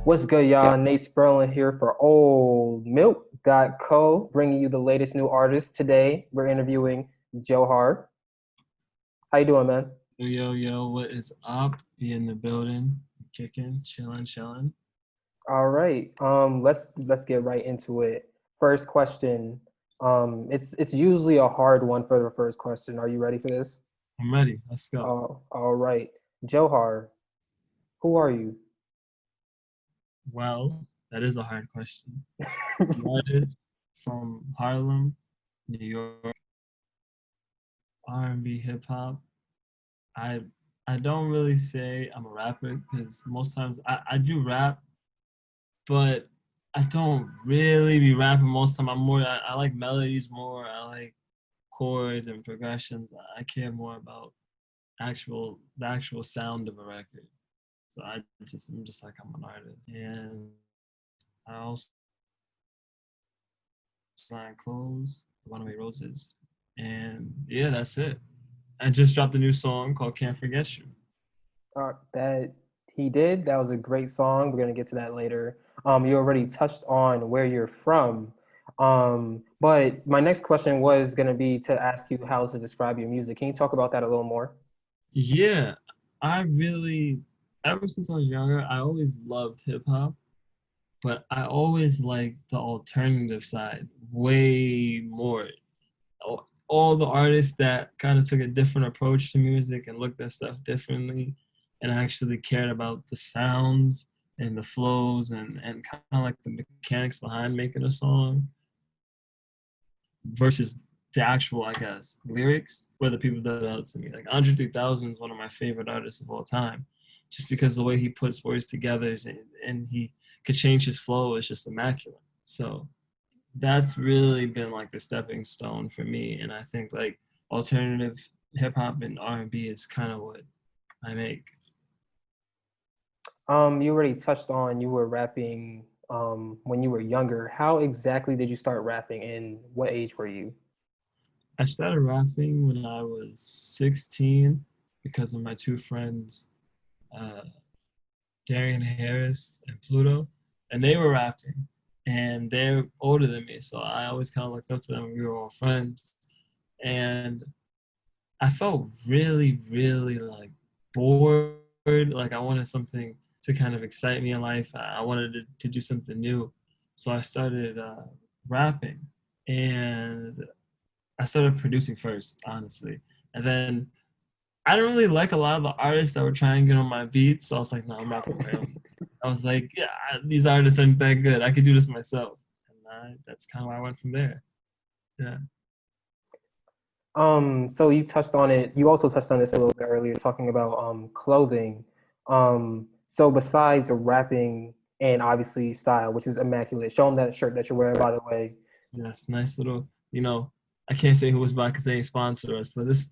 What's good, y'all? Nate Spurlin here for OldMilk.co, bringing you the latest new artists. Today, we're interviewing Jxhar. How you doing, man? Yo, what is up? We in the building, kicking, chilling. All right. Let's get right into it. First question. It's usually a hard one for the first question. Are you ready for this? I'm ready. Let's go. All right. Jxhar, who are you? Well, that is a hard question. Artist from Harlem, New York, R&B, hip hop. I I don't really say I'm a rapper because most times I do rap, but I don't really be rapping most time. I like melodies more. I like chords and progressions. I care more about the actual sound of a record. So I'm just like I'm an artist, and I also design clothes, Runaway Roses, and yeah, that's it. I just dropped a new song called "Can't Forget You." That he did. That was a great song. We're gonna get to that later. You already touched on where you're from. But my next question was gonna be to ask you how to describe your music. Can you talk about that a little more? Yeah, I really, ever since I was younger, I always loved hip hop, but I always liked the alternative side way more. All the artists that kind of took a different approach to music and looked at stuff differently and actually cared about the sounds and the flows and kind of like the mechanics behind making a song versus the actual, I guess, lyrics were the people that out to me. Like Andre 3000 is one of my favorite artists of all time, just because the way he puts words together and he could change his flow is just immaculate. So that's really been like the stepping stone for me. And I think like alternative hip hop and R&B is kind of what I make. You already touched on you were rapping when you were younger. How exactly did you start rapping and what age were you? I started rapping when I was 16 because of my two friends, uh, Darian Harris and Pluto, and they were rapping. And they're older than me, so I always kind of looked up to them. We were all friends, and I felt really like bored. Like I wanted something to kind of excite me in life. I wanted to do something new. So I started rapping and I started producing first, honestly. And then I didn't really like a lot of the artists that were trying to get on my beats. So I was like, no, I'm rapping my own. I was like, yeah, these artists aren't that good. I could do this myself. And that's kind of where I went from there. Yeah. So you touched on it. You also touched on this a little bit earlier, talking about clothing. So besides rapping and obviously style, which is immaculate, show them that shirt that you're wearing, by the way. Yes, nice little, I can't say who was by because they ain't sponsor us, but this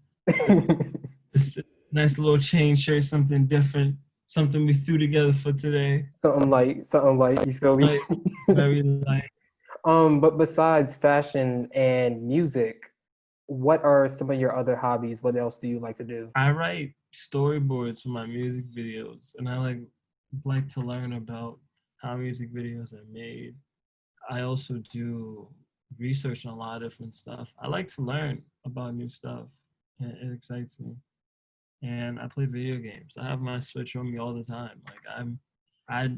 nice little chain shirt, something different, something we threw together for today. Something like, you feel me? Like, very like, But besides fashion and music, what are some of your other hobbies? What else do you like to do? I write storyboards for my music videos, and I like to learn about how music videos are made. I also do research on a lot of different stuff. I like to learn about new stuff, and it excites me. And I play video games. I have my Switch on me all the time. I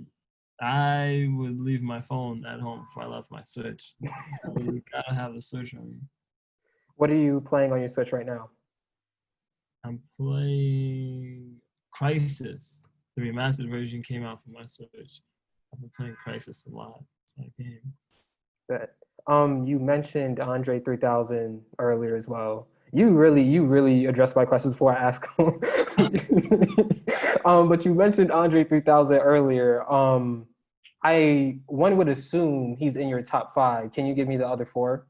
I would leave my phone at home before I left my Switch. I really gotta have the Switch on me. What are you playing on your Switch right now? I'm playing Crisis. The remastered version came out for my Switch. I've been playing Crisis a lot. It's that game. That you mentioned Andre 3000 earlier as well. You really addressed my questions before I ask them. But you mentioned Andre 3000 earlier. One would assume he's in your top five. Can you give me the other four?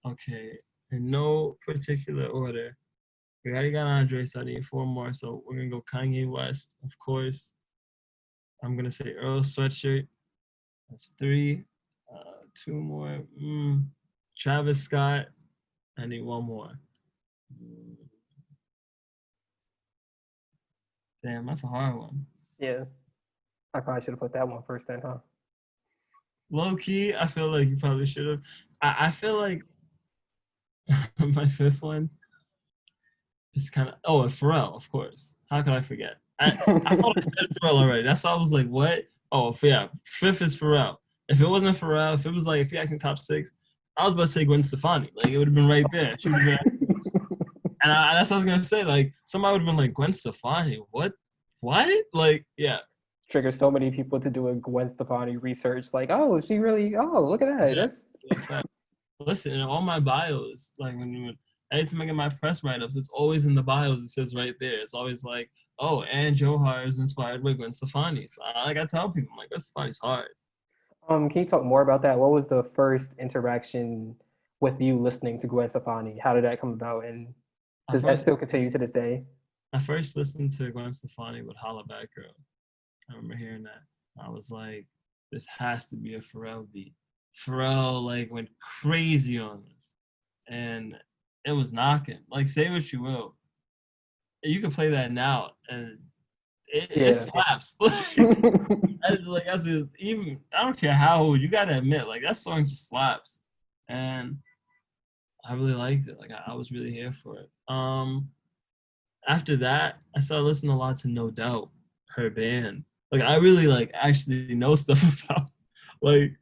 Okay, in no particular order. We already got Andre, so I need four more. So we're gonna go Kanye West, of course. I'm gonna say Earl Sweatshirt. That's three. Two more. Travis Scott. I need one more. Mm, Damn, that's a hard one. Yeah. I probably should have put that one first then, huh? Low key, I feel like you probably should have. I feel like my fifth one is kind of and Pharrell, of course. How could I forget? I thought I said Pharrell already. That's why I was like, what? Oh, yeah. Fifth is Pharrell. If it wasn't Pharrell, if it was like if you asking top six, I was about to say Gwen Stefani. Like it would have been right there. She would have been. And that's what I was gonna say. Like somebody would have been like Gwen Stefani. What? What? Like yeah. Trigger so many people to do a Gwen Stefani research. Like, oh, she really? Oh, look at that. Yeah. That's In fact, listen, in all my bios, like when anytime I get my press write-ups, it's always in the bios. It says right there. It's always like, oh, and Jxhar is inspired by Gwen Stefani. So I tell people, I'm like, Gwen Stefani's hard. Can you talk more about that? What was the first interaction with you listening to Gwen Stefani? How did that come about, and I does that first still continue to this day? I first listened to Gwen Stefani with Holla Back Girl. I remember hearing that. I was like, this has to be a Pharrell beat. Pharrell like went crazy on this, and it was knocking. Like say what you will, you can play that now, and it Yeah. slaps. Like even I don't care how old you gotta admit, like that song just slaps, and I really liked it. Like I was really here for it. After that, I started listening a lot to No Doubt, her band. Like I really like actually know stuff about like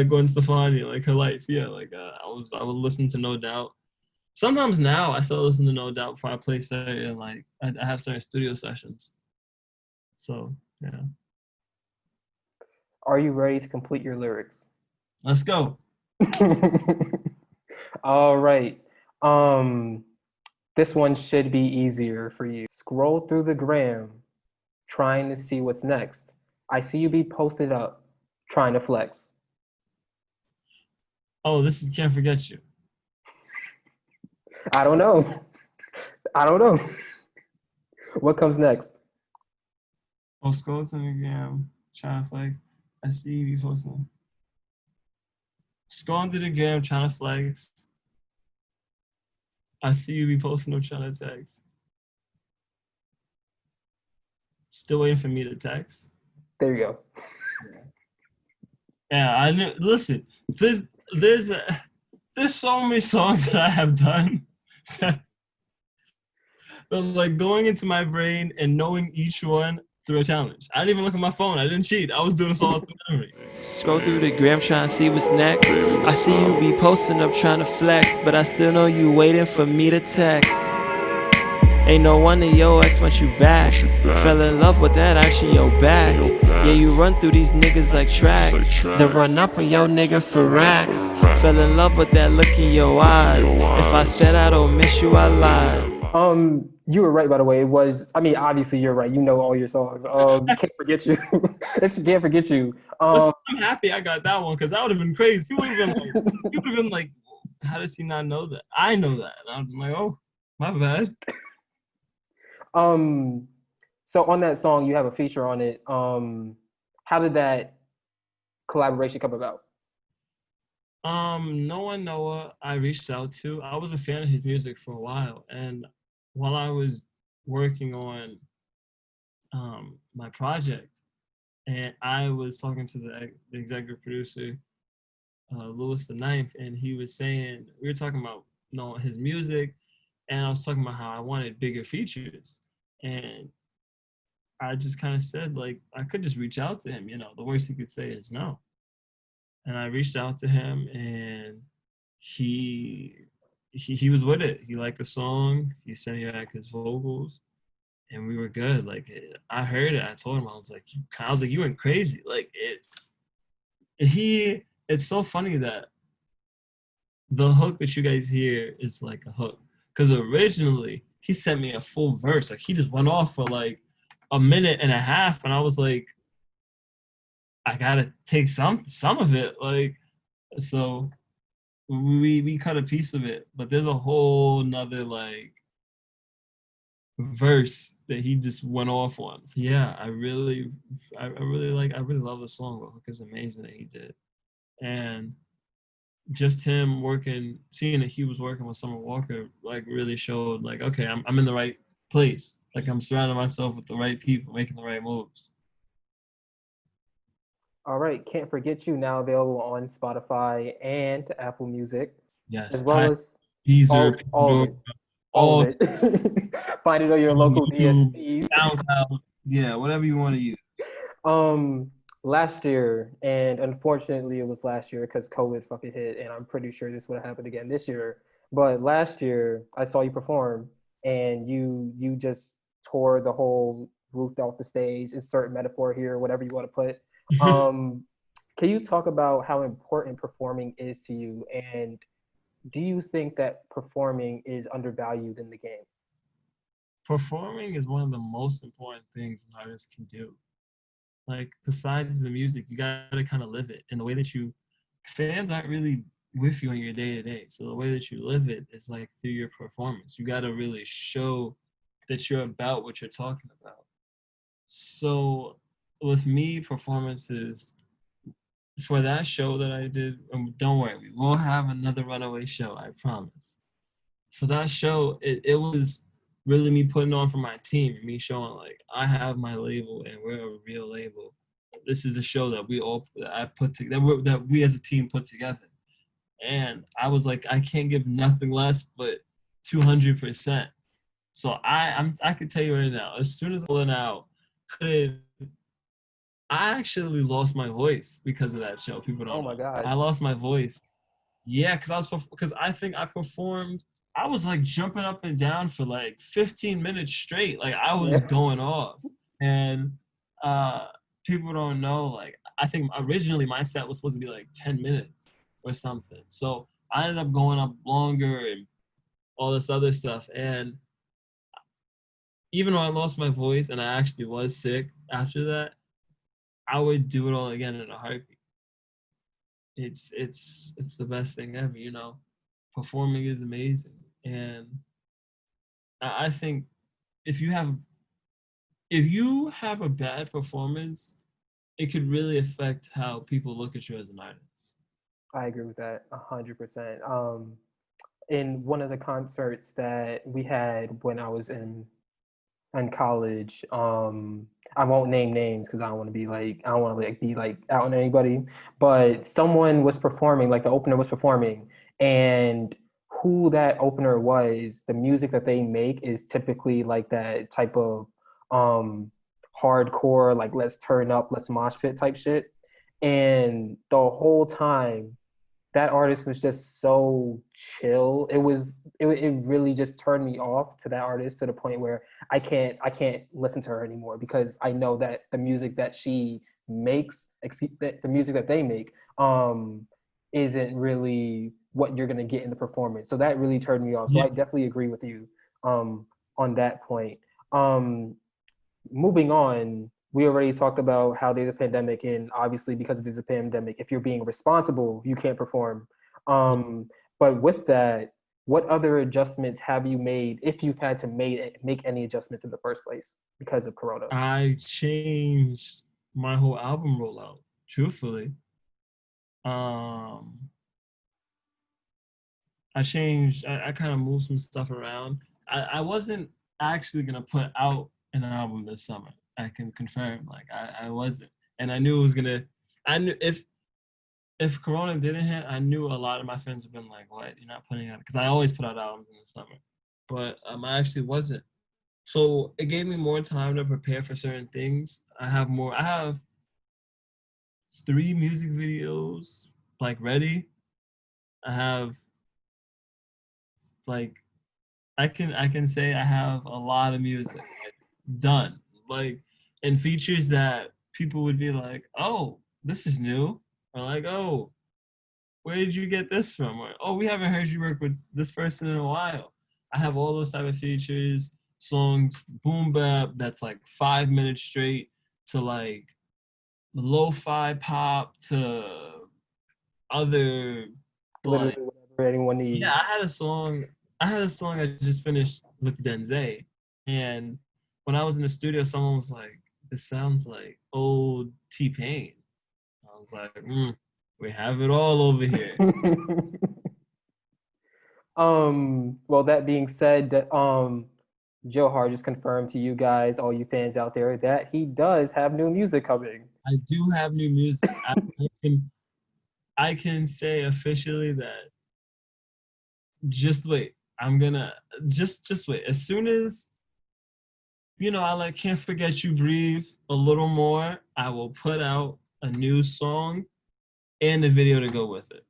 Gwen Stefani, like her life. Yeah, like I would listen to No Doubt. Sometimes now I still listen to No Doubt before I play certain like I have certain studio sessions. So yeah, Are you ready to complete your lyrics? let's go. All right. Um, this one should be easier for you. Scroll through the gram, trying to see what's next. I see you be posted up, trying to flex. Oh, this is Can't Forget You. I don't know. I don't know. What comes next? Oh, scroll to the gram, trying to flex. I see you be posting. Scrolling through the gram, trying to flex. I see you be posting no trying to text. Still waiting for me to text. There you go. Yeah, I knew. Listen, there's there's so many songs that I have done. But like going into my brain and knowing each one through a challenge. I didn't even look at my phone. I didn't cheat. I was doing this all through memory. Scroll through the gram trying to see what's next. I see you be posting up trying to flex, but I still know you waiting for me to text. Ain't no wonder your ex wants you back. Fell in love with that action, your back. Yeah, you run through these niggas like track. Then run up on your nigga for racks. Fell in love with that look in your eyes. If I said I don't miss you, I lied. You were right, by the way. It was, I mean, obviously you're right. You know all your songs. Can't forget you. It's Can't Forget You. Listen, I'm happy I got that one because that would have been crazy. People would have been like, how does he not know that? I know that. And I'm like, oh, my bad. So on that song, you have a feature on it. How did that collaboration come about? Noah, I reached out to. I was a fan of his music for a while, and while I was working on my project, and I was talking to the executive producer, Lewis the Ninth, and he was saying we were talking about his music, and I was talking about how I wanted bigger features, and I just kind of said like I could just reach out to him. The worst he could say is no. And I reached out to him, and he was with it. He liked the song. He said he liked his vocals, and we were good. Like I heard it. I told him I was like, you went crazy. Like it. It's so funny that the hook that you guys hear is like a hook, because originally he sent me a full verse. Like he just went off for like a minute and a half, and I was like, I gotta take some of it. Like so we cut a piece of it, but there's a whole nother like verse that he just went off on. Yeah, I really love the song. The hook is amazing that he did. And just him seeing that he was working with Summer Walker, like really showed like, okay, I'm in the right place. Like I'm surrounding myself with the right people, making the right moves. All right, Can't Forget You now available on Spotify and Apple Music, as Yes, well Tidal, as Deezer, all of Pandora, it, all of all it. Find it on your local YouTube, DSPs. SoundCloud, yeah, whatever you want to use. Um, Last year, and unfortunately, it was last year because COVID fucking hit, and I'm pretty sure this would have happened again this year. But last year, I saw you perform, and you just tore the whole roof off the stage. Insert metaphor here, whatever you want to put. Um, can you talk about how important performing is to you, and do you think that performing is undervalued in the game? Performing is one of the most important things an artist can do. Like, besides the music, you gotta kind of live it. And the way that fans aren't really with you on your day to day. So the way that you live it is like through your performance. You gotta really show that you're about what you're talking about. So with me, performances for that show that I did, don't worry, we will have another Runaway show, I promise. For that show, it was really me putting on for my team, me showing like I have my label and we're a real label. This is the show that I put together, that we as a team put together. And I was like, I can't give nothing less but 200%. So I could tell you right now, as soon as I went out, could I actually lost my voice because of that show. People Oh don't my know. God. I lost my voice. Yeah, because I think I performed. I was like jumping up and down for like 15 minutes straight. Like I was Yeah. going off, and uh, people don't know. Like I think originally my set was supposed to be like 10 minutes or something. So I ended up going up longer and all this other stuff. And even though I lost my voice and I actually was sick after that, I would do it all again in a heartbeat. It's the best thing ever, you know. Performing is amazing, and I think if you have if you have a bad performance, it could really affect how people look at you as an artist. I agree with that 100%. In one of the concerts that we had when I was in college, I won't name names because I don't want to like be like out on anybody, but someone was performing, like the opener was performing, and who that opener was, the music that they make is typically like that type of um hardcore, like let's turn up, let's mosh pit type shit. And the whole time that artist was just so chill. It really just turned me off to that artist to the point where I can't listen to her anymore because I know that the music that she makes, the music that they make, isn't really what you're gonna get in the performance. So that really turned me off. So Yeah, I definitely agree with you on that point. Um, Moving on, we already talked about how there's a pandemic, and obviously because there's a pandemic, if you're being responsible, you can't perform. yeah. But with that, what other adjustments have you made, if you've had to make any adjustments in the first place because of Corona? I changed my whole album rollout. Truthfully, um, I kind of moved some stuff around. I wasn't actually gonna put out an album this summer. I can confirm, like I wasn't, and I knew it was gonna. I knew if Corona didn't hit, I knew a lot of my friends would have been like, "What? You're not putting out?" Because I always put out albums in the summer, but I actually wasn't. So it gave me more time to prepare for certain things. I have more. I have 3 music videos like ready. I have like I can say I have a lot of music like, done, like, and features that people would be like, "Oh, this is new," or like, "Oh, where did you get this from?" Or, "Oh, we haven't heard you work with this person in a while." I have all those type of features, songs, boom bap that's like 5 minutes straight to like lo-fi pop to other like, Literally whatever anyone yeah, needs. I had a song I just finished with Denze, and when I was in the studio, someone was like, "This sounds like old T-Pain." I was like, "We have it all over here." Well, that being said, that Jxhar just confirmed to you guys, all you fans out there, that he does have new music coming. I do have new music. I can say officially that just wait. I'm gonna just wait. As soon as I like Can't Forget You Breathe a little more, I will put out a new song and a video to go with it.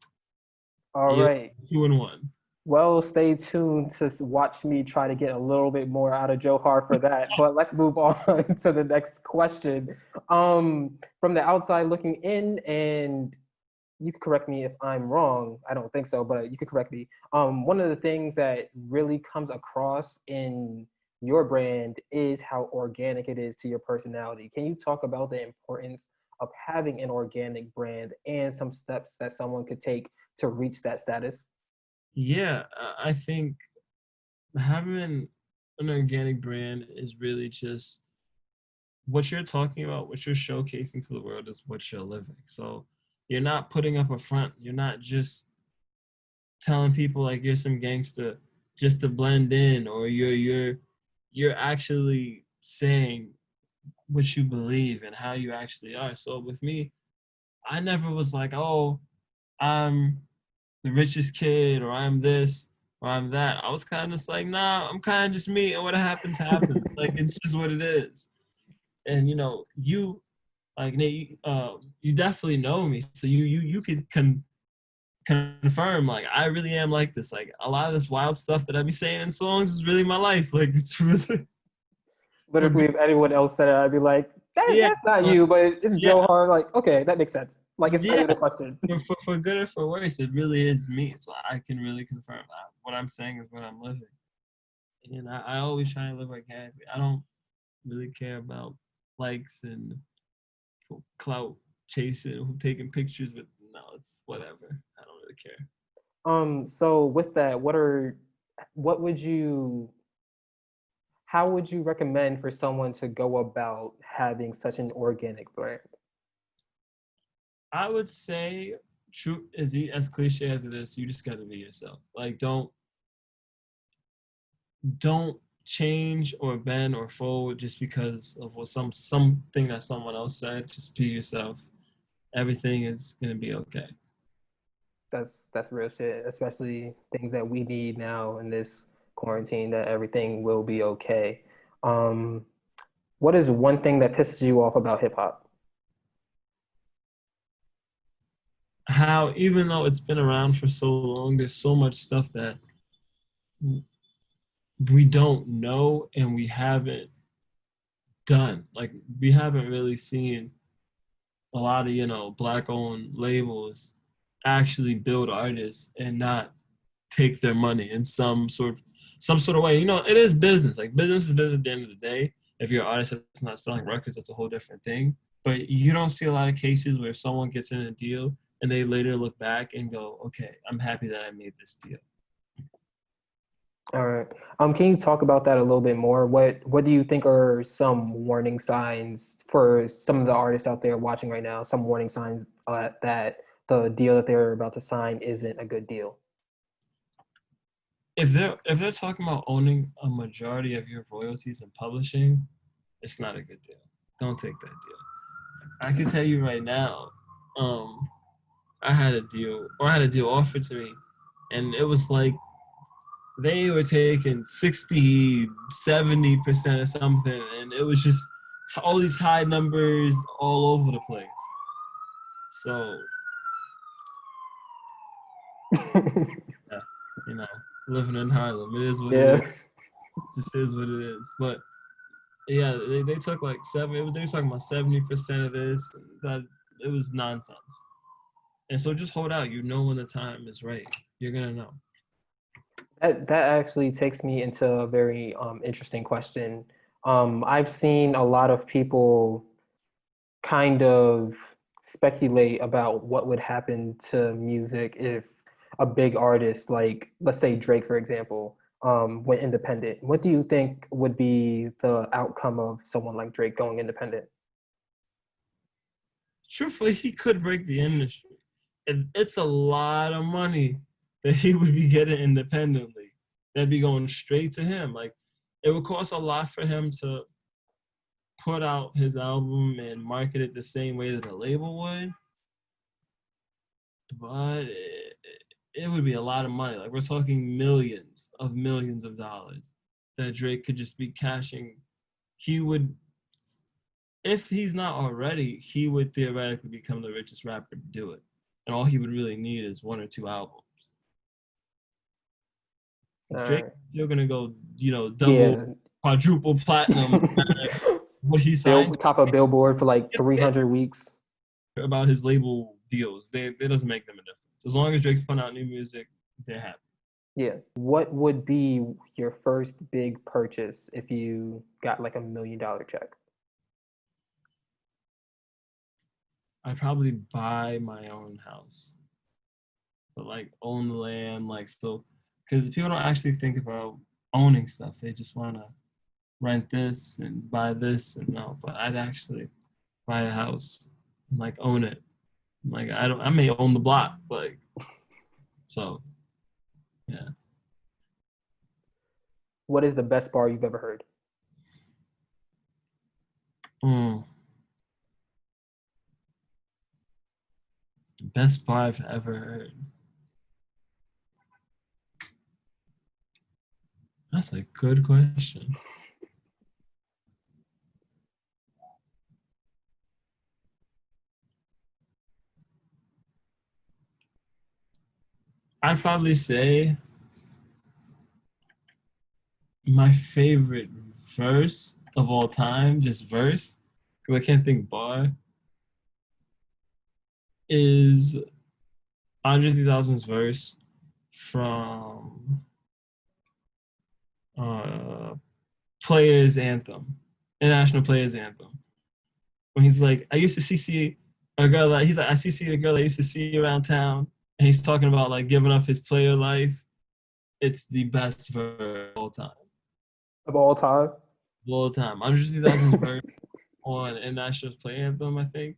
All Yep, right. 2 in 1. Well, stay tuned to watch me try to get a little bit more out of Jxhar for that. But let's move on to the next question. From the outside looking in, and you can correct me if I'm wrong. I don't think so, but you can correct me. One of the things that really comes across in your brand is how organic it is to your personality. Can you talk about the importance of having an organic brand and some steps that someone could take to reach that status? Yeah, I think having an organic brand is really just what you're talking about, what you're showcasing to the world is what you're living. So you're not putting up a front. You're not just telling people like you're some gangster just to blend in, or you're actually saying what you believe and how you actually are. So with me, I never was like, oh, I'm the richest kid, or I'm this, or I'm that. I was kind of just like, nah, I'm kind of just me, and what happens happens. Like it's just what it is. And you like Nate, you definitely know me, so you could confirm like I really am like this. Like a lot of this wild stuff that I be saying in songs is really my life. Like it's really for Literally, good. if anyone else said it, I'd be like, Yeah, that's not you, but it's yeah, Jxhar. Like, okay, that makes sense. Like, it's not yeah. even a question. For good or for worse, it really is me. So I can really confirm that what I'm saying is what I'm living. And I always try to live organically. I don't really care about likes and clout chasing, taking pictures with. No, it's whatever. I don't really care. So with that, what would you, how would you recommend for someone to go about having such an organic brand? I would say, true as cliche as it is, you just got to be yourself. Like don't change or bend or fold just because of what something that someone else said. Just be yourself. Everything is gonna be okay. That's real shit, especially things that we need now in this quarantine, that everything will be okay. Um, what is one thing that pisses you off about hip hop? How even though it's been around for so long, there's so much stuff that we don't know and we haven't done. Like we haven't really seen a lot of black owned labels actually build artists and not take their money in some sort of way. It is business. Like business is business at the end of the day. If you're an artist that's not selling records, that's a whole different thing. But you don't see a lot of cases where someone gets in a deal and they later look back and go, okay, I'm happy that I made this deal. All right. Can you talk about that a little bit more? What do you think are some warning signs for some of the artists out there watching right now? Some warning signs that the deal that they're about to sign isn't a good deal. If they're talking about owning a majority of your royalties and publishing, it's not a good deal. Don't take that deal. I can tell you right now, I had a deal offered to me, and it was like they were taking 60, 70% or something, and it was just all these high numbers all over the place. So, yeah, living in Harlem, it is what it Yeah. is. Just is what it is. But yeah, they took like they were talking about 70% of this. That it was nonsense. And so just hold out. When the time is right. You're gonna know. That actually takes me into a very interesting question. I've seen a lot of people kind of speculate about what would happen to music if a big artist, like let's say Drake, for example, went independent. What do you think would be the outcome of someone like Drake going independent? Truthfully, he could break the industry. It's a lot of money that he would be getting independently. That'd be going straight to him. Like it would cost a lot for him to put out his album and market it the same way that a label would, but it would be a lot of money. Like, we're talking millions of dollars that Drake could just be cashing. He would, if he's not already, he would theoretically become the richest rapper to do it. And all he would really need is 1 or 2 albums. Drake's still gonna go, double, quadruple platinum. What he signed, top of Billboard for like 300 weeks. About his label deals, it doesn't make them a difference. As long as Drake's putting out new music, they're happy. Yeah. What would be your first big purchase if you got like $1 million check? I'd probably buy my own house, but like own the land, like, so, because people don't actually think about owning stuff. They just want to rent this and buy this, and no. But I'd actually buy a house and like own it. Like, I may own the block, like, so, yeah. What is the best bar you've ever heard? The best bar I've ever heard. That's a good question. I'd probably say my favorite verse of all time, just verse, because I can't think bar, is Andre 3000's verse from Players Anthem, International Players Anthem. When he's like, I used to CC a girl that, he's like, I CC'd a girl I used to see around town. And he's talking about like giving up his player life. It's the best verse of all time. Of all time? Of all time. Andre 3000's verse on International Play Anthem, I think.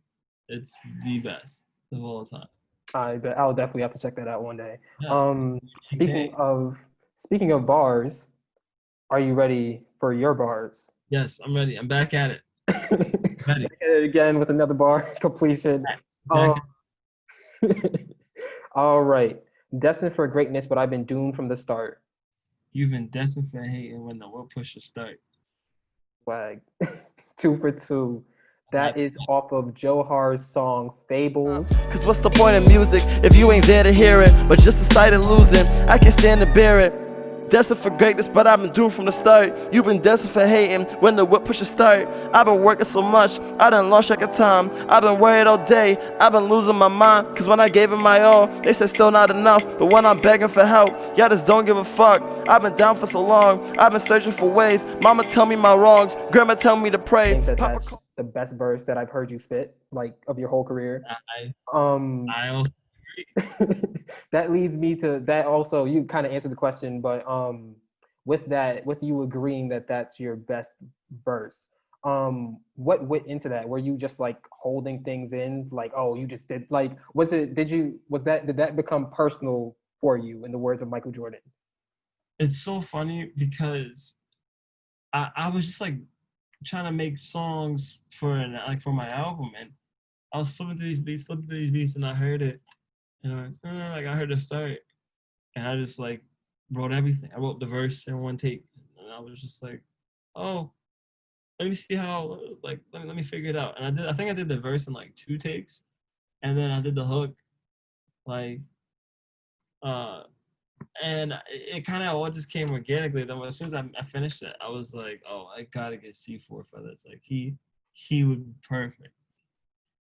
It's the best of all time. I'll definitely have to check that out one day. Yeah. Speaking of bars, are you ready for your bars? Yes, I'm ready. I'm back at it. Ready. Again with another bar completion. Back All right. Destined for greatness, but I've been doomed from the start. You've been destined for hating when the world pushes start. Swag. 2 for 2. That is off of Jxhar's song Fables. Cause what's the point of music if you ain't there to hear it? But just the sight of losing, I can't stand to bear it. Destined for greatness, but I've been doomed from the start. You've been destined for hating when the whip pushes start. I've been working so much, I done lost track of time. I've been worried all day, I've been losing my mind. Cause when I gave it my all, they said still not enough. But when I'm begging for help, y'all just don't give a fuck. I've been down for so long, I've been searching for ways. Mama tell me my wrongs, grandma tell me to pray. I think that's the best verse that I've heard you spit, like, of your whole career. I That leads me to that. Also, you kind of answered the question, but with you agreeing that that's your best verse, what went into that? Were you just like holding things in, like, oh, you just did, like, did that become personal for you, in the words of Michael Jordan? It's so funny because I was just like trying to make songs for my album, and I was flipping through these beats, and I heard it. And I heard the start, and I just like wrote everything. I wrote the verse in one take, and I was just like, "Oh, let me see how. Like, let me figure it out." And I think I did the verse in like 2 takes, and then I did the hook, like, and it kind of all just came organically. Then as soon as I finished it, I was like, "Oh, I gotta get C4 for this. Like, he would be perfect."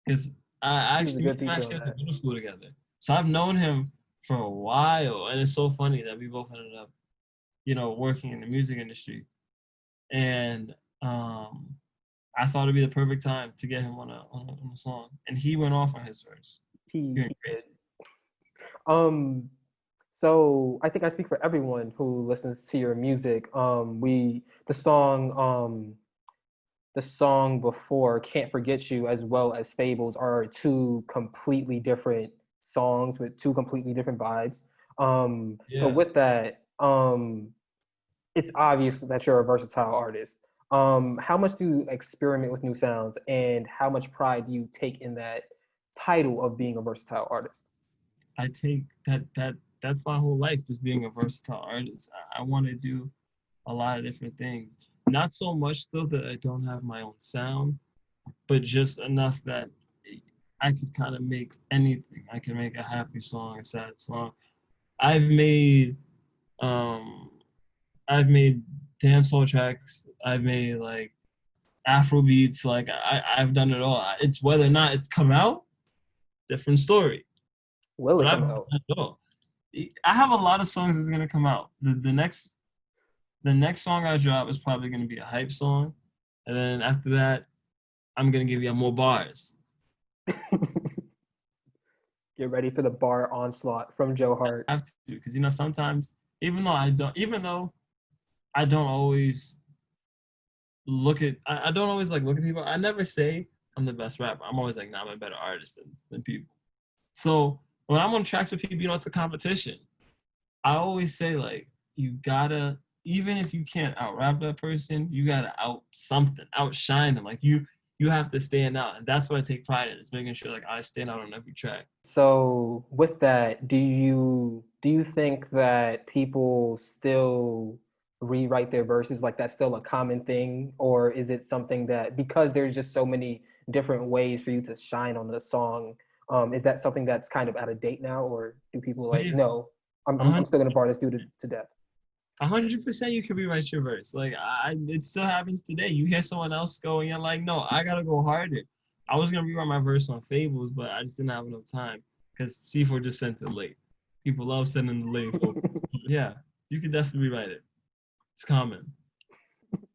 Because I actually went to middle school together. So I've known him for a while, and it's so funny that we both ended up, working in the music industry. And I thought it'd be the perfect time to get him on a song, and he went off on his verse. He did. So I think I speak for everyone who listens to your music. The song before, Can't Forget You, as well as Fables, are 2 completely different songs with 2 completely different vibes. So with that, it's obvious that you're a versatile artist. How much do you experiment with new sounds, and how much pride do you take in that title of being a versatile artist? I take that's my whole life, just being a versatile artist. I want to do a lot of different things. Not so much though that I don't have my own sound, but just enough that I could kind of make anything. I can make a happy song, a sad song. I've made um I've made dancehall tracks. I've made like Afro beats. Like I've done it all. It's whether or not it's come out, different story. Will But it I've come done out? it all. I have a lot of songs that's gonna come out. The next song I drop is probably gonna be a hype song, and then after that, I'm gonna give you more bars. Get ready for the bar onslaught from Joe Hart. I have to, because sometimes even though I don't always I don't always like look at people. I never say I'm the best rapper. I'm always like, nah, I'm a better artist than people. So when I'm on tracks with people, it's a competition. I always say like, you gotta, even if you can't out rap that person, you gotta outshine them. Like you have to stand out, and that's what I take pride in. Is making sure like I stand out on every track. So with that, do you think that people still rewrite their verses, like that's still a common thing, or is it something that, because there's just so many different ways for you to shine on the song, is that something that's kind of out of date now, or do people But like, yeah, no, I'm 100 still gonna bar this dude to death? 100% you can rewrite your verse. Like it still happens today. You hear someone else go, and you're like, no, I gotta go harder. I was gonna rewrite my verse on Fables, but I just didn't have enough time because C4 just sent it late. People love sending the late. Yeah, you can definitely rewrite it. It's common.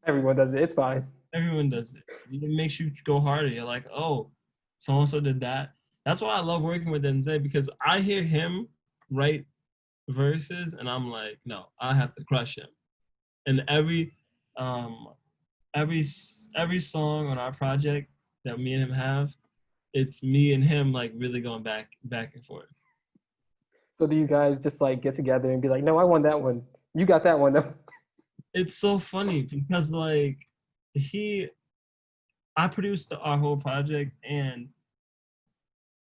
Everyone does it. It's fine. Everyone does it. It makes you go harder. You're like, oh, so and so did that. That's why I love working with Denzel, because I hear him write verses, and I'm like, no, I have to crush him. And um every song on our project that me and him have, it's me and him like really going back and forth. So do you guys just like get together and be like, no, I won that one. You got that one though. It's so funny because like I produced our whole project, and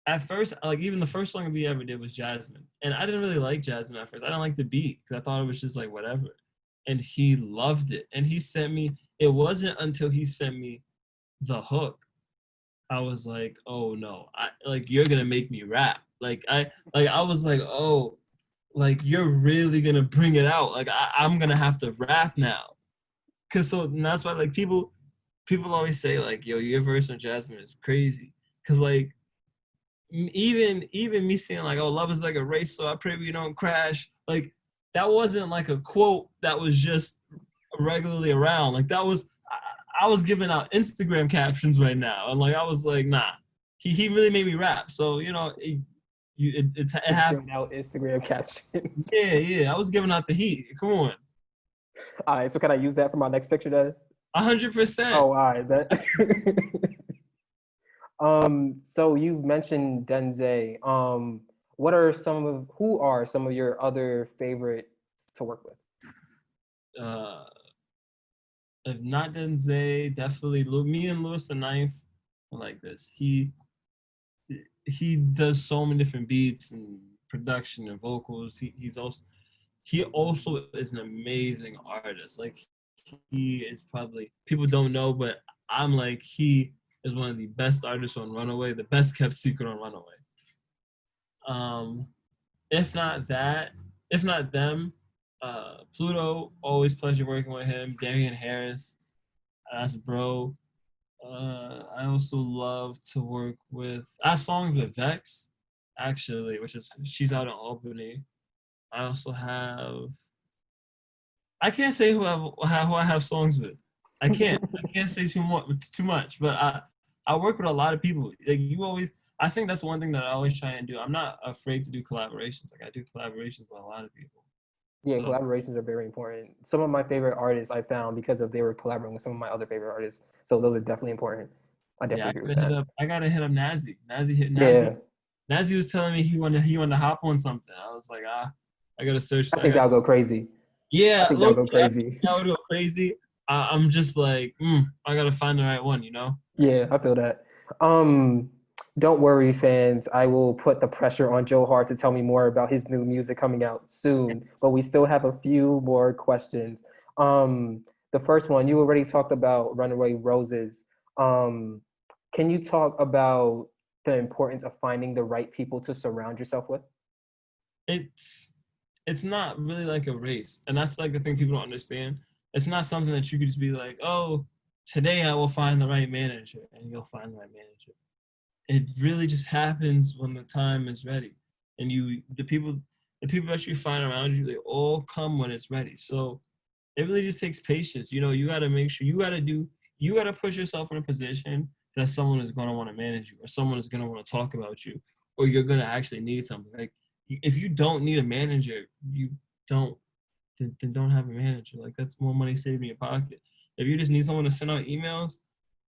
at first, like even the first song we ever did was Jasmine, and I didn't really like Jasmine at first. I didn't like the beat because I thought it was just like whatever, and he loved it. And he sent me. It wasn't until he sent me the hook, I was like, oh no, you're gonna make me rap. I was like, oh, like you're really gonna bring it out. Like I'm gonna have to rap now, and that's why like people always say like, yo, your verse on Jasmine is crazy, cause like even me saying like, oh, love is like a race, so I pray we don't crash. Like that wasn't like a quote that was just regularly around. Like that was, I was giving out Instagram captions right now, and like I was like, nah, he really made me rap. So it happened. Out Instagram caption. Yeah, I was giving out the heat. Come on. All right, so can I use that for my next picture then? 100%. Oh, all right. So you mentioned Denzel. Who are some of your other favorites to work with? If not Denzel, definitely me and Lewis the Ninth are like this. He does so many different beats and production and vocals. He also is an amazing artist. Like he is probably, people don't know, but I'm like, he is one of the best artists on Runaway, the best kept secret on Runaway. If not them, Pluto, always pleasure working with him. Darian Harris, that's bro. I also love to work with, I have songs with Vex, actually, she's out in Albany. I also have, I can't say who I have songs with. I can't say too much, but I work with a lot of people. Like I think that's one thing that I always try and do. I'm not afraid to do collaborations. Like I do collaborations with a lot of people. Yeah, so collaborations are very important. Some of my favorite artists I found because they were collaborating with some of my other favorite artists. So those are definitely important. I definitely agree with that. I gotta hit up Nazi. Nazi. Yeah. Nazi was telling me he wanted to hop on something. I was like, I gotta search. I think that'll go crazy. I Yeah, think that'll low go key, crazy. I would go crazy. I'm just like, I gotta find the right one, you know? Yeah, I feel that. Um, don't worry, fans. I will put the pressure on Joe Hart to tell me more about his new music coming out soon. But we still have a few more questions. The first one, you already talked about Runaway Roses. Um, can you talk about the importance of finding the right people to surround yourself with? It's it's not really like a race, and that's like the thing people don't understand. It's not something that you could just be like, oh, today I will find the right manager, and you'll find the right manager. It really just happens when the time is ready, and the people that you find around you, they all come when it's ready. So it really just takes patience. You know, you got to make sure you got to push yourself in a position that someone is going to want to manage you, or someone is going to want to talk about you, or you're going to actually need something. Like, if you don't need a manager, you don't, then don't have a manager. Like, that's more money saved in your pocket. If you just need someone to send out emails,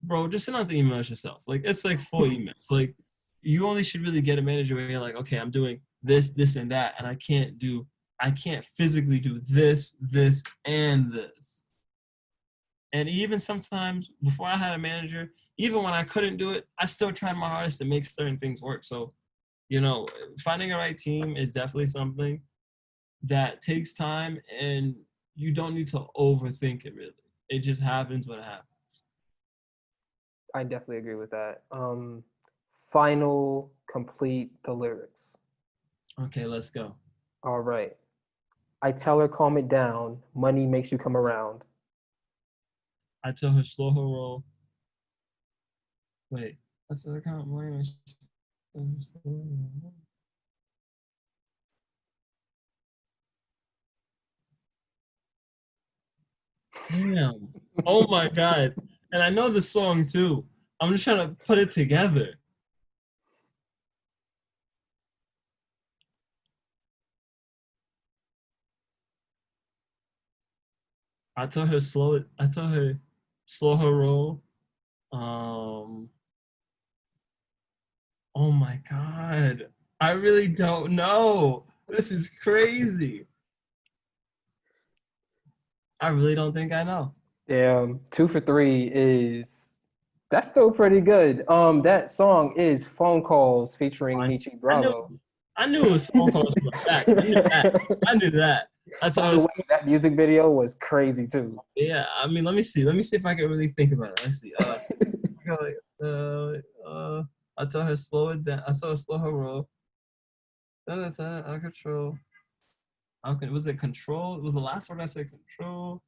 bro, just send out the emails yourself. Like, it's like 4 emails. Like, you only should really get a manager where you're like, okay, I'm doing this, this, and that, and I can't physically do this, and this. And even sometimes before I had a manager, even when I couldn't do it, I still tried my hardest to make certain things work. So, you know, finding a right team is definitely something that takes time, and you don't need to overthink it really. It just happens when it happens. I definitely agree with that. Final, complete the lyrics. Okay, let's go. All right. I tell her calm it down. Money makes you come around. I tell her slow her roll. Wait, that's the account. Damn. Oh my god. And I know the song too. I'm just trying to put it together. I tell her slow it. I tell her slow her roll. Um. Oh my god. I really don't know. This is crazy. I really don't think I know. Damn, 2 for 3 is that's still pretty good. That song is Phone Calls featuring I, Michi I knew. Bravo. I knew it was phone calls for a fact. I knew that. I knew that. I By told the her. way, that music video was crazy too. Yeah. I mean, let me see. Let me see if I can really think about it. Let's see. I got like, I tell her slow it down. I tell her slow her roll. Then I said I control. Was it control? It was the last word I said control.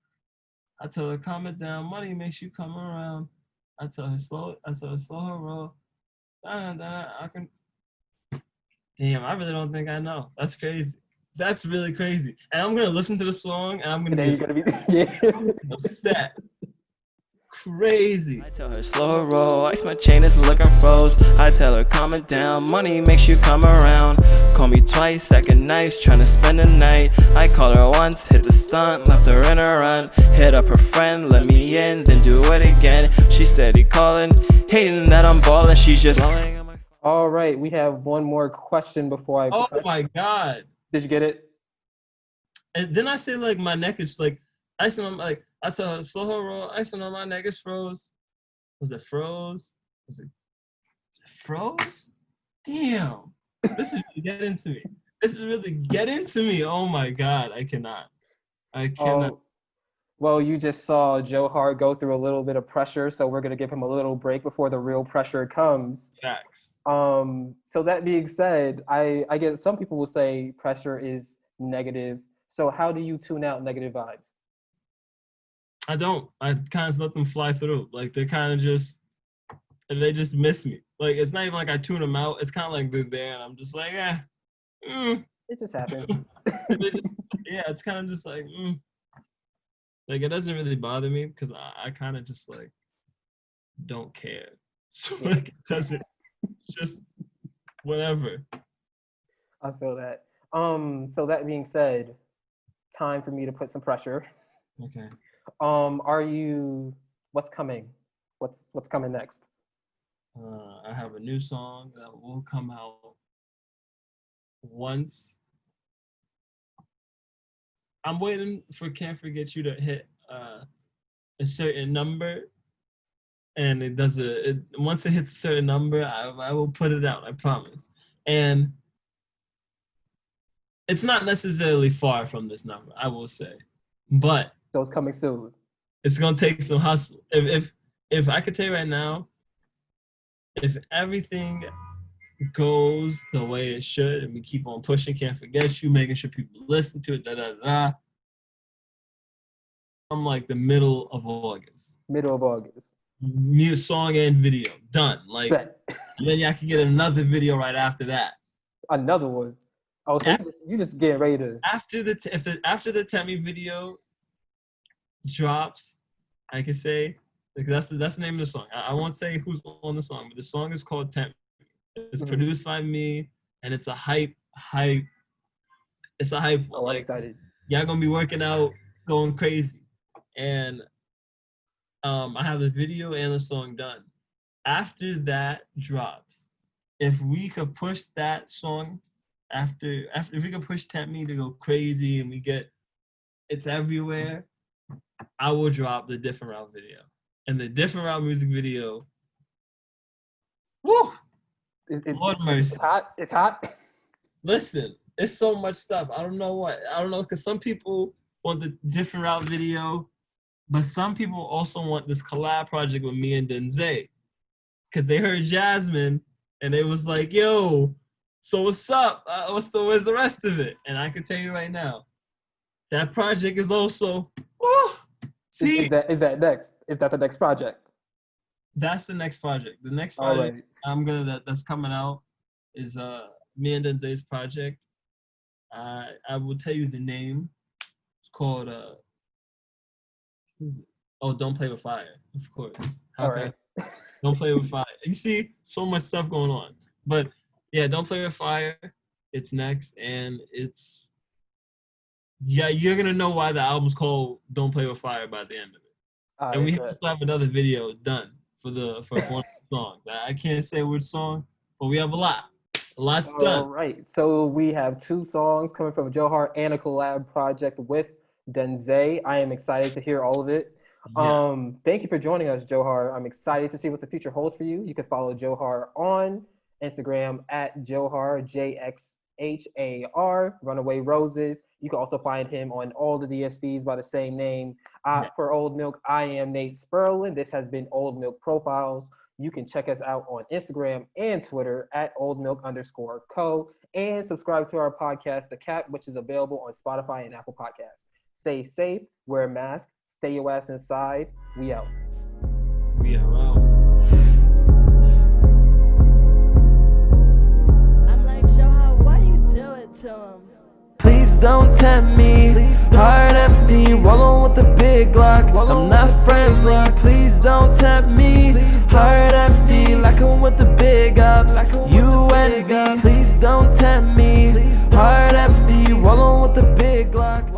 I tell her calm it down. Money makes you come around. I tell her slow. I tell her slow her roll. I can. Damn, I really don't think I know. That's crazy. That's really crazy. And I'm gonna listen to the song and I'm gonna And then be you're gonna be yeah. upset. Crazy. I tell her slow her roll, ice my chain is looking froze. I tell her calm it down, money makes you come around. Call me twice, second nice, tryna spend the night. I call her once, hit the stunt, left her in a run. Hit up her friend, let me in, then do it again. She steady calling, hating that I'm ballin', she's just blowing on my phone. All right, we have one more question before I Oh push. my god. Did you get it? And then I say like my neck is like icing on I tell her slow her roll, icing on my neck is froze. Was it froze? Was it froze? Damn. This is really getting to me. This is really getting to me. Oh my god. I cannot. I cannot. Oh, well, you just saw Joe Hart go through a little bit of pressure, so we're gonna give him a little break before the real pressure comes. Facts. So that being said, I get some people will say pressure is negative. So how do you tune out negative vibes? I don't. I kind of let them fly through. Like they kind of just and they just miss me. Like it's not even like I tune them out. It's kind of like they're there, and I'm just like, mm. It just happens. Yeah. It's kind of just like, like it doesn't really bother me because I kind of just like don't care. So Yeah, like it doesn't. It's just whatever. I feel that. So that being said, time for me to put some pressure. Okay. Are you? What's coming? What's coming next? I have a new song that will come out once I'm waiting for Can't Forget You to hit a certain number, and it does once it hits a certain number, I will put it out. I promise. And it's not necessarily far from this number, I will say, but So it's coming soon. it's gonna take some hustle. If I could tell you right now, if everything goes the way it should, and we keep on pushing, Can't Forget You, making sure people listen to it, I'm like the middle of August. Middle of August. New song and video done. Like, Bet. and then I can get another video right after that. Another one. Oh, so you just getting ready to. After the Temmie video drops, I can say, because that's the name of the song. I won't say who's on the song, but the song is called Temmie. It's produced by me, and it's a hype. It's a hype. Oh, I'm excited. Y'all gonna be working out, going crazy. And I have the video and the song done. After that drops, if we could push that song, if we could push Temmie to go crazy and we get it's everywhere, I will drop the Different Route video. And the Different Route music video, woo! Lord mercy. It's hot. It's hot. Listen, it's so much stuff. I don't know, because some people want the Different Route video, but some people also want this collab project with me and Denze, because they heard Jasmine and they was like, yo, so what's up? Where's the rest of it? And I can tell you right now, that project is also, woo! See? Is that next? Is that the next project? That's the next project. The next project that's coming out is me and Denze's project. I will tell you the name. It's called Don't Play with Fire, of course. Don't Play with Fire. You see, so much stuff going on. But yeah, Don't Play with Fire. It's next, and you're gonna know why the album's called Don't Play with Fire by the end of it. And we have another video done for one of the songs. I can't say which song, but we have a lot. A lot's done. All right. So we have 2 songs coming from Jxhar and a collab project with Denze. I am excited to hear all of it. Yeah. Thank you for joining us, Jxhar. I'm excited to see what the future holds for you. You can follow Jxhar on Instagram at Jxhar, JXHAR, Runaway Roses. You can also find him on all the DSPs by the same name. For OldMilk, I am Nate Spurlin. This has been OldMilk Profiles. You can check us out on Instagram and Twitter at OldMilk_co, and subscribe to our podcast, The Cap, which is available on Spotify and Apple Podcasts. Stay safe, wear a mask, stay your ass inside. We out. We are out. I'm like, Jxhar, why you do it to him? Please don't tempt me, heart empty, rolling with the big Glock. I'm not friendly, please don't tempt me, heart empty, like I'm with the big ups. You envy, please don't tempt me, heart empty, rolling with the big Glock.